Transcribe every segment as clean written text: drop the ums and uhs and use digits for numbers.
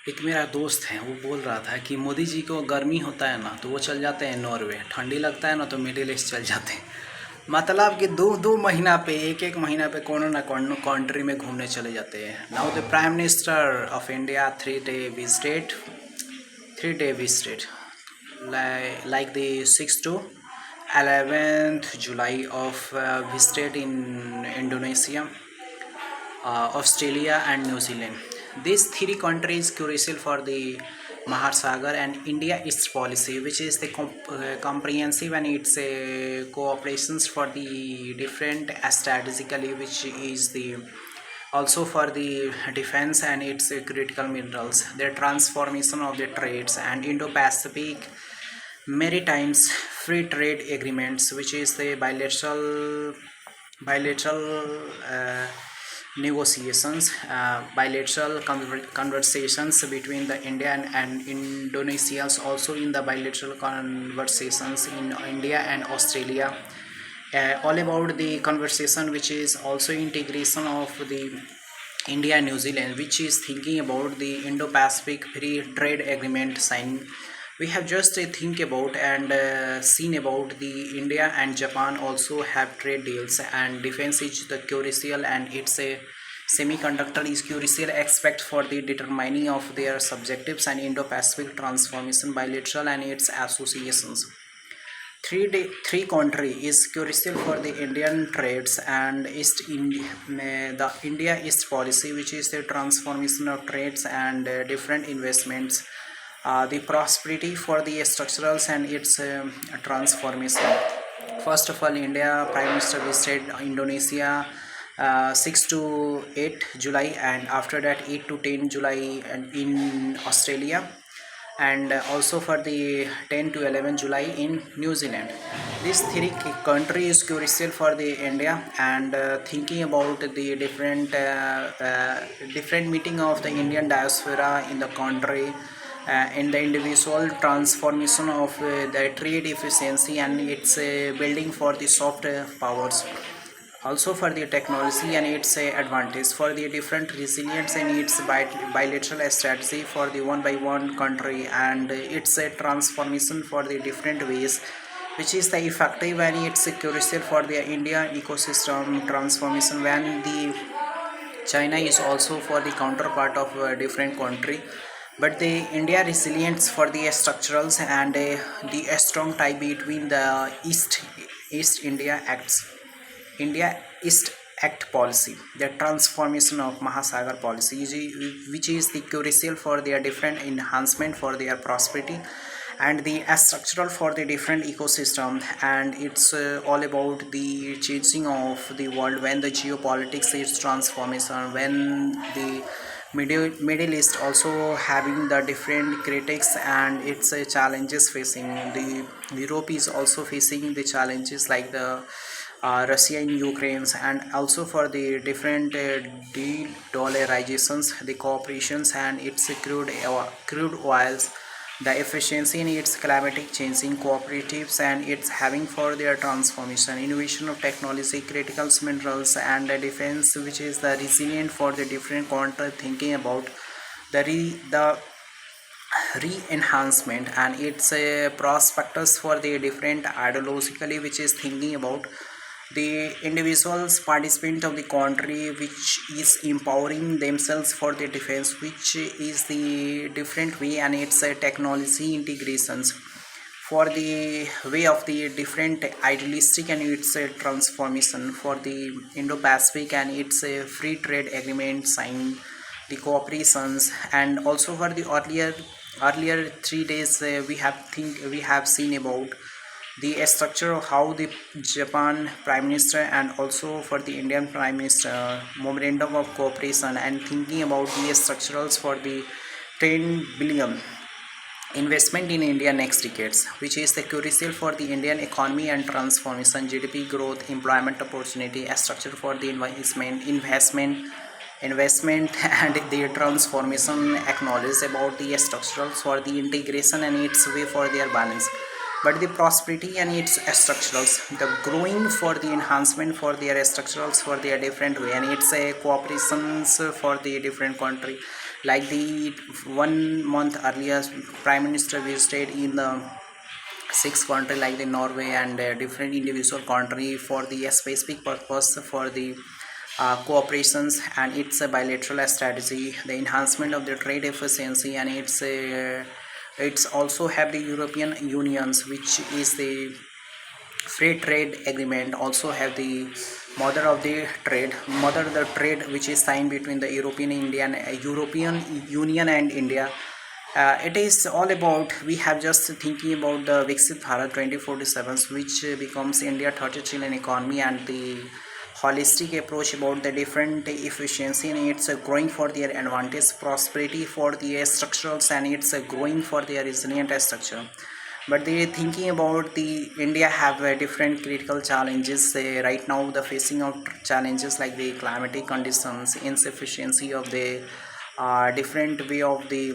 एक मेरा दोस्त है, वो बोल रहा था कि मोदी जी को गर्मी होता है ना तो वो चल जाते हैं नॉर्वे, ठंडी लगता है ना तो मिडिल ईस्ट चल जाते हैं। मतलब कि दो दो महीना पे, एक एक महीना पे कोनो ना कोनो कंट्री में घूमने चले जाते हैं। Now the prime minister of India 3 day visited like the 6 to 11th July of visited in Indonesia, Australia and New Zealand. These three countries crucial for the Mahasagar and India East policy, which is the comprehensive and its cooperations for the different strategically, which is the also for the defense and its critical minerals, the transformation of the trades and Indo-Pacific maritime free trade agreements, which is the bilateral negotiations, bilateral conversations between the Indian and Indonesia, also in the bilateral conversations in India and Australia. All about the conversation, which is also integration of the India and New Zealand, which is thinking about the Indo-Pacific Free Trade Agreement signing. We have just think about and seen about the India and Japan also have trade deals, and defense is the crucial and it's a semiconductor is crucial aspect for the determining of their subjectives and Indo-Pacific transformation bilateral and its associations. Three country is crucial for the Indian trades and the India East policy, which is the transformation of trades and different investments, the prosperity for the structurals and its transformation. First of all, India Prime Minister visited Indonesia 6 to 8 July, and after that 8 to 10 July and in Australia, and also for the 10 to 11 July in New Zealand. These three countries is crucial for the India, and thinking about the different meeting of the Indian diaspora in the country, in the individual transformation of the trade efficiency and its building for the soft powers, also for the technology and its advantage for the different resilience and its bilateral strategy for the one by one country and its transformation for the different ways, which is the effective and it's crucial for the India ecosystem transformation when the China is also for the counterpart of a different country, but the India resilience for the structurals and the strong tie between the East India East Act policy, the transformation of Mahasagar policy, which is the crucial for their different enhancement for their prosperity and the structural for the different ecosystem, and it's all about the changing of the world when the geopolitics is transformation, when the Middle East also having the different critics and its challenges facing. The Europe is also facing the challenges like the Russia in Ukraine, and also for the different de-dollarizations, the cooperations and its crude oils, the efficiency in its climatic changing cooperatives and its having for their transformation, innovation of technology, critical minerals and the defense, which is the resilient for the different country thinking about the re-enhancement and its prospectus for the different ideologically, which is thinking about the individuals participant of the country, which is empowering themselves for the defense, which is the different way and its technology integrations for the way of the different idealistic and its transformation for the Indo-Pacific and its free trade agreement signed, the cooperations, and also for the earlier 3 days we have seen about the structure of how the Japan Prime Minister and also for the Indian Prime Minister memorandum of cooperation and thinking about the structurals for the 10 billion investment in India next decades, which is the crucial for the Indian economy and transformation, GDP growth, employment opportunity, a structure for the investment and the transformation acknowledge about the structurals for the integration and its way for their balance, but the prosperity and its structurals, the growing for the enhancement for their structurals for their different way and its cooperations for the different country, like the 1 month earlier, Prime Minister visited in the six country like the Norway and different individual country for the specific purpose for the cooperations, and it's a bilateral strategy, the enhancement of the trade efficiency, and it's also have the European Unions, which is the free trade agreement, also have the mother of the trade, which is signed between the European Union and India. It is all about, we have just thinking about the Viksit Bharat 2047, which becomes India 30 trillion economy, and the holistic approach about the different efficiency, and it's growing for their advantage, prosperity for the structurals, and it's growing for their resilient structure. But they thinking about the India have different critical challenges right now, the facing of challenges like the climatic conditions, insufficiency of the different way of the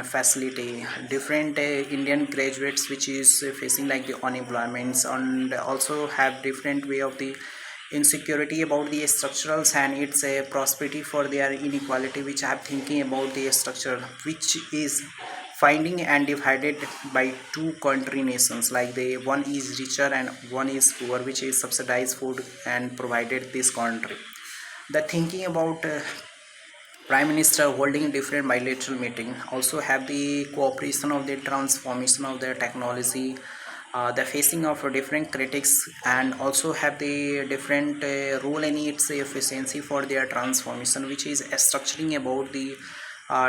facility, different Indian graduates which is facing like the unemployments, and also have different way of the insecurity about the structurals, and it's a prosperity for their inequality, which I am thinking about the structure, which is finding and divided by two country nations, like the one is richer and one is poor, which is subsidized food and provided this country. The thinking about Prime Minister holding different bilateral meeting, also have the cooperation of the transformation of the technology, the facing of different critics, and also have the different role in its efficiency for their transformation, which is structuring about the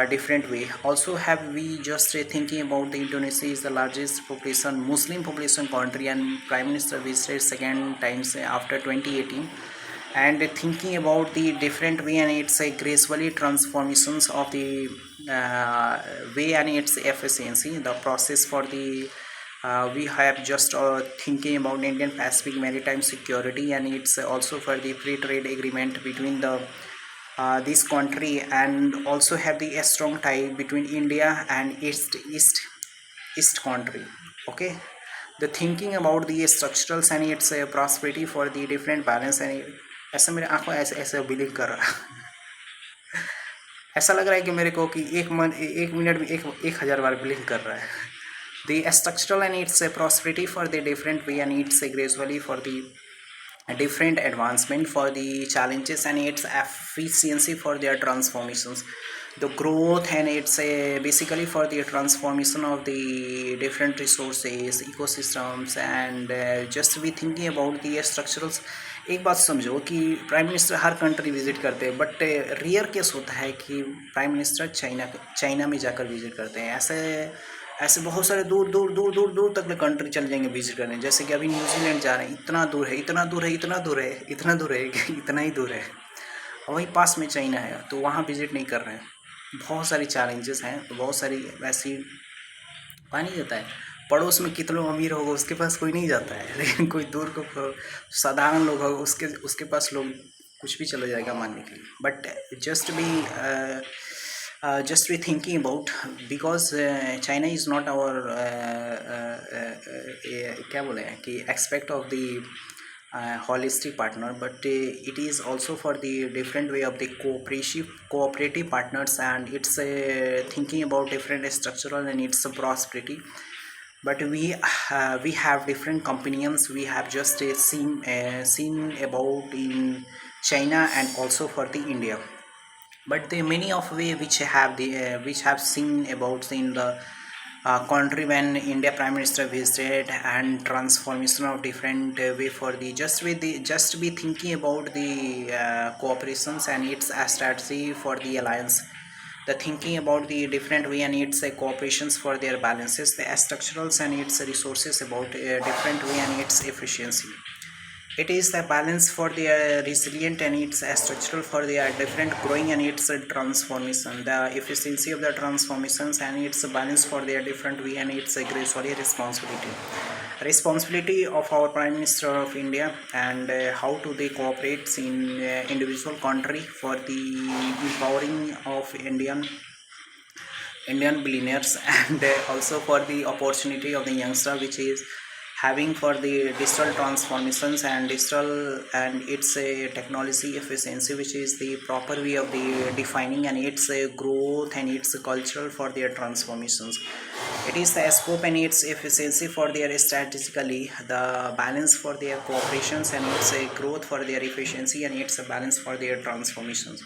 different way. Also have we just thinking about the Indonesia is the largest population Muslim population country, and Prime Minister visited second times after 2018, and thinking about the different way and its gracefully transformations of the way and its efficiency, the process for the we have just thinking about Indian Pacific maritime security, and it's also for the free trade agreement between the this country, and also have the a strong tie between India and east country. Okay, the thinking about the structurals and its prosperity for the different balance, and ऐसा मेरे आंखों ऐसे ऐसे billing कर रहा ऐसा लग रहा है कि मेरे को कि एक मिनट में 1,000 बार बिलिंग कर रहा है. The structural and its prosperity for the different way, and its gradually for the different advancement for the challenges, and its efficiency for their transformations, the growth, and it's basically for the transformation of the different resources ecosystems, and just be thinking about the structurals. एक बात समझो कि prime minister हर country visit करते हैं, but rare case होता है कि prime minister China में जाकर विजिट करते हैं. ऐसे ऐसे बहुत सारे दूर दूर दूर दूर दूर तक कंट्री चल जाएंगे विजिट करने. जैसे कि अभी न्यूजीलैंड जा रहे हैं, इतना दूर है, इतना दूर है, इतना दूर है, इतना दूर है कि इतना ही दूर है, और वहीं पास में चाइना है, तो वहाँ विजिट नहीं कर रहे हैं. बहुत सारी चैलेंजेस हैं, तो बहुत सारी वैसी वहाँ नहीं जाता है. पड़ोस में कितना अमीर होगा उसके पास कोई नहीं जाता है, लेकिन कोई दूर को साधारण लोग होगा उसके पास लोग कुछ भी चला जाएगा मानने के लिए. But just be thinking about, because China is not our क्या बोले हैं कि aspect of the holistic partner, but it is also for the different way of the cooperative partners, and it's thinking about different structural and its prosperity. But we have different companions, we have just seen about in China and also for the India. But the many of way which have seen about in the country when India Prime Minister visited, and transformation of different way for the just be thinking about the cooperations and its strategy for the alliance, the thinking about the different way and its cooperations for their balances, the structurals and its resources about different way and its efficiency. It is the balance for their resilient and its structural for their different growing and its transformation, the efficiency of the transformations, and its balance for their different way and its gracefully responsibility of our Prime Minister of India, and how to they cooperate in individual country for the empowering of Indian billionaires, and also for the opportunity of the youngster which is having for the digital transformations and digital and its a technology efficiency, which is the proper way of the defining and its growth and its cultural for their transformations. It is the scope and its efficiency for their strategically, the balance for their cooperations and its growth for their efficiency and its balance for their transformations.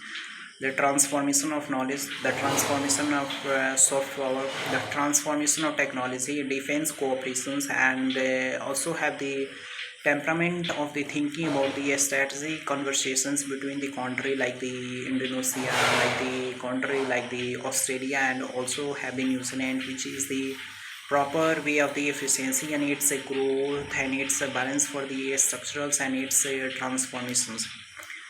The transformation of knowledge, the transformation of soft power, the transformation of technology, defense cooperations, and also have the temperament of the thinking about the strategy conversations between the country like the Indonesia, like the country like the Australia, and also have the New Zealand, which is the proper way of the efficiency and its growth and its balance for the structurals and its transformations.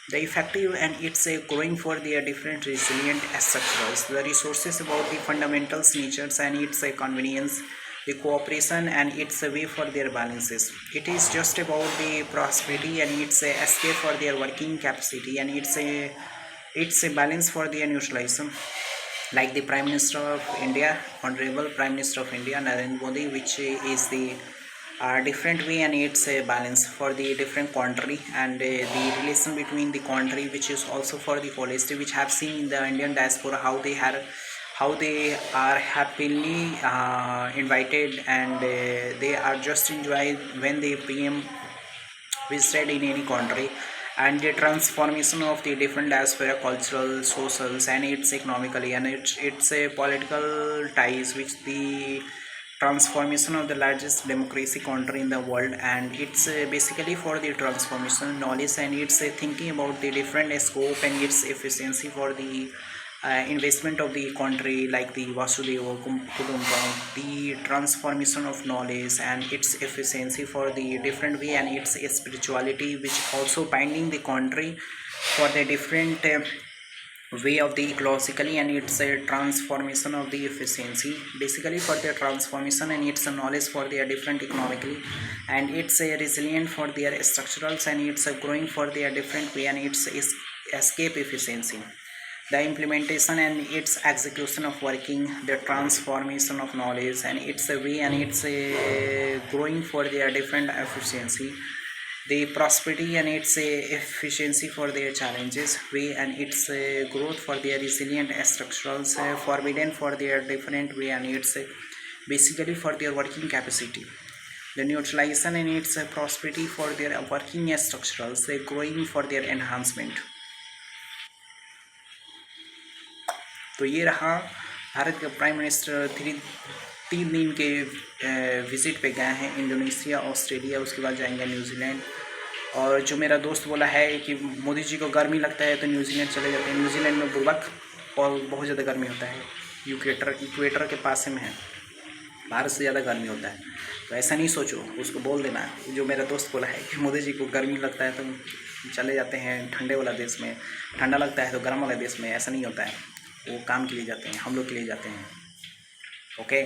The effective and its growing for their different resilient structures, the resources about the fundamentals natures and its convenience, the cooperation and its way for their balances. It is just about the prosperity and its escape for their working capacity and its a balance for their neutralism, like the Prime Minister of India, Honorable Prime Minister of India Narendra Modi, which is the different way and its a balance for the different country, and the relation between the country, which is also for the policy, which have seen in the Indian diaspora how they are happily invited, and they are just enjoy when the PM visited in any country, and the transformation of the different diaspora cultural socials and its economically and it's a political ties, which the transformation of the largest democracy country in the world, and it's basically for the transformation knowledge and it's thinking about the different scope and its efficiency for the investment of the country, like the Vasudeva Kudumbam, the transformation of knowledge and its efficiency for the different way and its spirituality, which also binding the country for the different way of the ecologically and its transformation of the efficiency, basically for their transformation and its knowledge for their different economically, and it's resilient for their structurals and it's growing for their different way and its escape efficiency, the implementation and its execution of working, the transformation of knowledge and its a way and its growing for their different efficiency, the prosperity and its efficiency for their challenges way and its growth for their resilient structurals, forbidden for their different way and its basically for their working capacity, the neutralization and its prosperity for their working structurals, growing for their enhancement. तो ये रहा भारत के prime minister 3 दिन के visit पे गए हैं Indonesia, Australia, उसके बाद जाएंगे न्यूजीलैंड। और जो मेरा दोस्त बोला है कि मोदी जी को गर्मी लगता है तो न्यूजीलैंड चले जाते हैं, न्यूजीलैंड में बुर्बक और बहुत ज़्यादा गर्मी होता है, इक्वेटर के पास में है, भारत से ज़्यादा गर्मी होता है। तो ऐसा नहीं सोचो, उसको बोल देना जो मेरा दोस्त बोला है कि मोदी जी को गर्मी लगता है तो चले जाते हैं ठंडे वाला देश में, ठंडा लगता है तो गर्म वाला देश में, ऐसा नहीं होता है। वो काम के लिए जाते हैं, हम लोग के लिए जाते हैं। ओके।